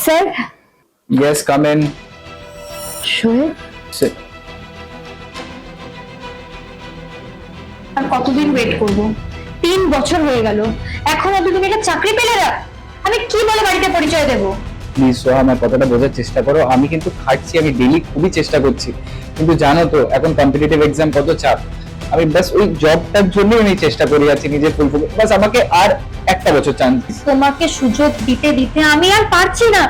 Sir. Yes, come in. Shoaib, Sit. আর কতদিন wait করব? 3 বছর হয়ে গেল, এখন অবধি তুমি একটা চাকরি পেলে না। আমি কি বলে বাড়িতে পরিচয় দেব? প্লিজ সোহা, আমার কথাটা বোঝার চেষ্টা করো। আমি কিন্তু খাটছি, আমি ডেইলি খুবই চেষ্টা করছি, কিন্তু জানো তো এখন কম্পিটিটিভ এক্সাম কত চাপ। আমি বাস ওই জবটার জন্যই আমি চেষ্টা করে যাচ্ছি নিজের ফুল ফোকাস। বাস আমাকে আর একটা বছর চান্স দিন। তোমাকে সুযোগ দিতে দিতে আমি আর পারছি না।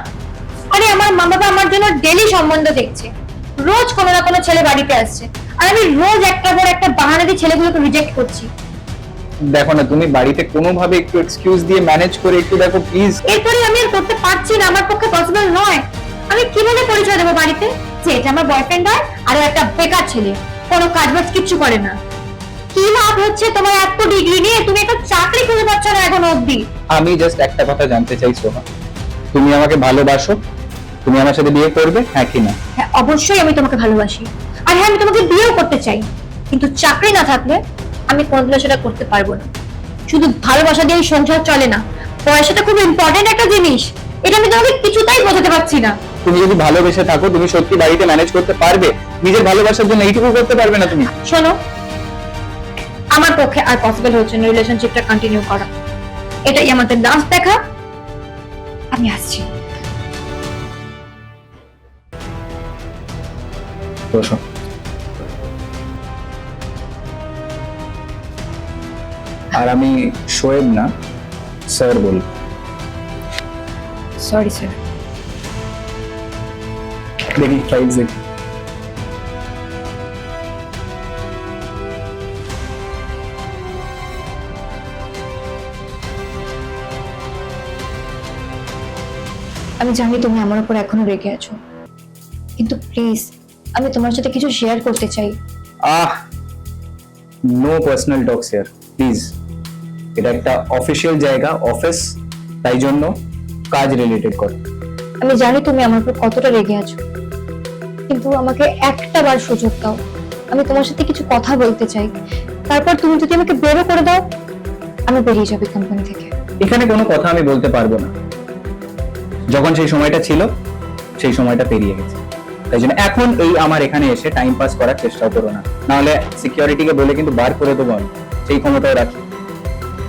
আরে আমার মা বাবা আমার জন্য ডেলি সম্বন্ধ দেখছে, রোজ কোনো না কোনো ছেলে বাড়িতে আসছে, আর আমি রোজ একটা পর একটা বাহানা দিয়ে ছেলেগুলোকে রিজেক্ট করছি। দেখো না, তুমি বাড়িতে কোনোভাবে একটু এক্সকিউজ দিয়ে ম্যানেজ করে একটু দেখো প্লিজ। এরপরে আমি আর করতে পারছি না, আমার পক্ষে পসিবল নয়। আমি কিভাবে পরিচয় দেবো বাড়িতে যে এটা আমার বয়ফ্রেন্ড হয় আর ও একটা বেকার ছেলে, কোনো কাজ বাজ কিচ্ছু করে না? কি লাভ হচ্ছে তোমার এত ডিগ্রি নিয়ে, তুমি একটা চাকরি খুঁজে পাচ্ছ না এখন অবধি? আমি জাস্ট একটা কথা জানতে চাই সোহা, তুমি আমাকে ভালোবাসো? তুমি আমার সাথে বিয়ে করবে, হ্যাঁ কি না? হ্যাঁ, অবশ্যই আমি তোমাকে ভালোবাসি, আর হ্যাঁ আমি তোমাকে বিয়েও করতে চাই, কিন্তু চাকরি না থাকলে আমি কোনোদিনও সেটা করতে পারবো না। শুধু ভালোবাসা দিয়ে সংসার চলে না, পয়সাটা খুব ইম্পর্টেন্ট একটা জিনিস, এটা আমি তোমাকে কিছুতেই বোঝাতে পারছি না। তুমি যদি ভালোবেসে থাকো, তুমি সত্যি বাড়িতে ম্যানেজ করতে পারবে? নিজের ভালোবাসার জন্য এইটুকু করতে পারবে না তুমি? শোনো, আমার পক্ষে আর পসিবল হচ্ছে না রিলেশনশিপটা কন্টিনিউ করা। এটাই আমাদের লাস্ট দেখা। আমি আসছি। বসো। আর আমি শোয়েব না, স্যার বল। Sorry sir. দেখি ফাইলস দেখি। আমি জানি তুমি আমার উপর এখনো রেগে আছো, কিন্তু প্লিজ আমি তোমার সাথে কিছু শেয়ার করতে চাই। No personal talks here please. এটা একটা অফিসিয়াল জায়গা, অফিস, তাই জন্য কাজ রিলেটেড কর। আমি জানি তুমি আমার উপর কতটা রেগে আছো, কিন্তু আমাকে একটা বার সুযোগ দাও। আমি তোমার সাথে কিছু কথা বলতে চাই, তারপর তুমি যদি আমাকে বেরো করে দাও, আমি বেরিয়ে যাবো কোম্পানি থেকে। এখানে কোনো কথা আমি বলতে পারবো না, যখন সেই সময়টা ছিল সেই সময়টা পেরিয়ে গেছে। তাই জন্য এখন এই আমার এখানে এসে টাইম পাস করার চেষ্টা করো না, নাহলে সিকিউরিটিকে বলে কিন্তু বার করে দেবো আমি, সেই ক্ষমতাও রাখি।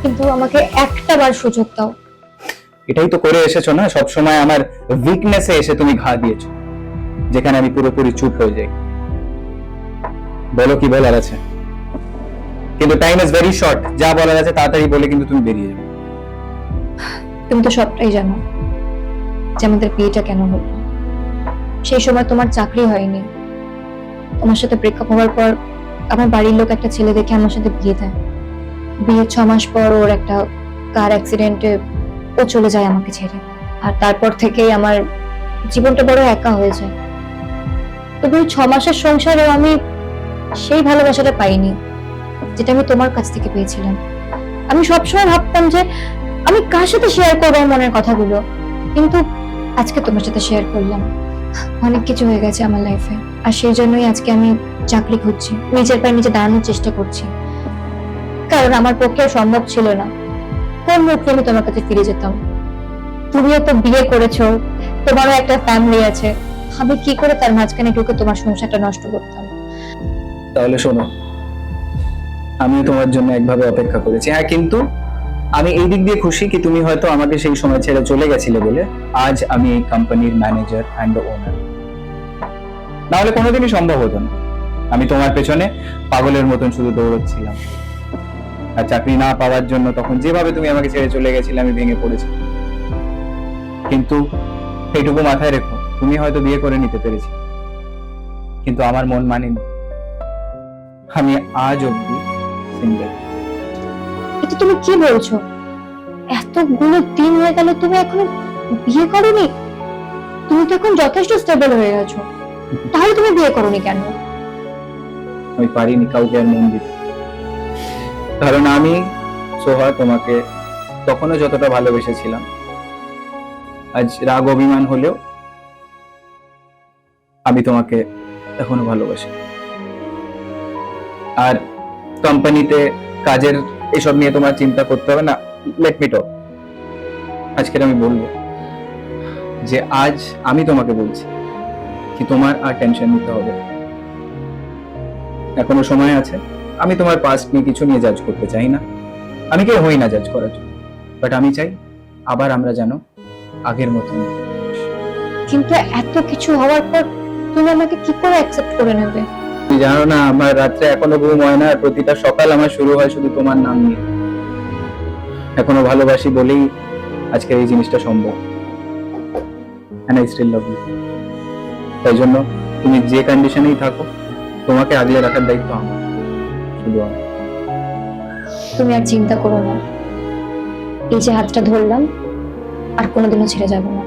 কিন্তু আমাকে একটা বার সুযোগ দাও। এটাই তো করে এসেছো না, সব সময় আমার উইকনেসে এসে তুমি ঘা দিয়েছো, যেখানে আমি পুরোপুরি চুপ হয়ে যাই। বলো কি বলার আছে, কিন্তু টাইম ইজ ভেরি শর্ট। যা বলার আছে তাড়াতাড়ি বলে কিন্তু তুমি বেরিয়ে যাবে। তুমি তো সবটাই জানো যে আমাদের বিয়েটা কেন হলো। সেই সময় তোমার চাকরি হয়নি, তোমার সাথে ব্রেকআপ হওয়ার পর আমার বাড়ির লোক একটা ছেলে দেখে আমার সাথে বিয়ে দেয়। বিয়ের 6 মাস পর ওর একটা কার অ্যাক্সিডেন্টে ও চলে যায় আমাকে ছেড়ে, আর তারপর থেকেই আমার জীবনটা বড় একা হয়ে যায়। তবে ওই 6 মাসের সংসারেও আমি সেই ভালোবাসাটা পাইনি যেটা আমি তোমার কাছ থেকে পেয়েছিলাম। আমি সবসময় ভাবতাম যে আমি কার সাথে শেয়ার করবো মনের কথাগুলো, কিন্তু আজকে তোমার সাথে শেয়ার করলাম। অনেক কিছু হয়ে গেছে আমার লাইফে, আর সেই জন্যই আজকে আমি চাকরি খুঁজছি, নিজের পায়ে নিজে দাঁড়ানোর চেষ্টা করছি, কারণ আমার পক্ষে সম্ভব ছিল না। কোন মুখে আমি তোমার কাছে ফিরে যেতাম? তুমিও তো বিয়ে করেছো, তোমারও একটা ফ্যামিলি আছে, আমি কি করে তার মাঝখানে ঢুকে তোমার সংসারটা নষ্ট করতাম? তাহলে শোনো, আমিও তোমার জন্য একভাবে অপেক্ষা করেছি, হ্যাঁ, কিন্তু আমি এই দিক দিয়ে খুশি কি তুমি হয়তো আমাকে সেই সময় ছেড়ে চলে গেছিলে বলে আজ আমি এই কোম্পানির ম্যানেজার অ্যান্ড ওনার। না হলে কোনোদিনই সম্ভব হতো না। আমি তোমার পেছনে পাগলের মতন শুধু দৌড়চ্ছিলাম, আর চাকরি না পাওয়ার জন্য তখন যেভাবে তুমি আমাকে ছেড়ে চলে গেছিলে আমি ভেঙে পড়েছি। কিন্তু এইটুকু মাথায় রেখো, তুমি হয়তো বিয়ে করে নিতে পেরেছি, কিন্তু আমার মন মানেনি। আমি আজ অব্দি সিঙ্গেল। এটা তুমি কি বলছো? এতগুলো দিন হয়ে গেল তুমি এখনো বিয়ে করোনি? তুমি তো এখন যথেষ্ট স্টেবল হয়ে গেছো, তাহলে তুমি বিয়ে করোনি কেন? আমি পারিনি কাউকে আর মন দিতে, কারণ আমি সোহা তোমাকে তখনও যতটা ভালোবেসেছিলাম, আজ রাগ অভিমান হলেও আমি তোমাকে এখনো ভালোবাসি। আর কোম্পানিতে কাজের এসব নিয়ে তোমার চিন্তা করতে হবে না। লেট মি টক। আজকের আমি বলবো, যে আজ আমি তোমাকে বলছি কি তোমার আর টেনশন নিতে হবে না। এখনো সময় আছে। আমি তোমার পাস্ট নিয়ে কিছু নিয়ে জাজ করতে চাই না, আমি কেউ হই না জাজ করার জন্য, বাট আমি চাই আবার আমরা যেন আগের মতন। কিন্তু এত কিছু হওয়ার পর তুমি আমাকে কি করে অ্যাকসেপ্ট করে নেবে? তুমি জানো না আমার রাত্রে এখনো ঘুম হয় না, আর প্রতিটা সকাল আমার শুরু হয় শুধু তোমার নাম নিয়ে। এখনো ভালোবাসি বলেই আজকে এই জিনিসটা সম্ভব। and I still love you। তাই জন্য তুমি যে কন্ডিশনেই থাকো, তোমাকে আগলে রাখার দায়িত্ব আমার, শুধু আমার। তুমি আর চিন্তা করো না, এই যে হাতটা ধরলাম আর কোনোদিনও ছেড়ে যাবো না।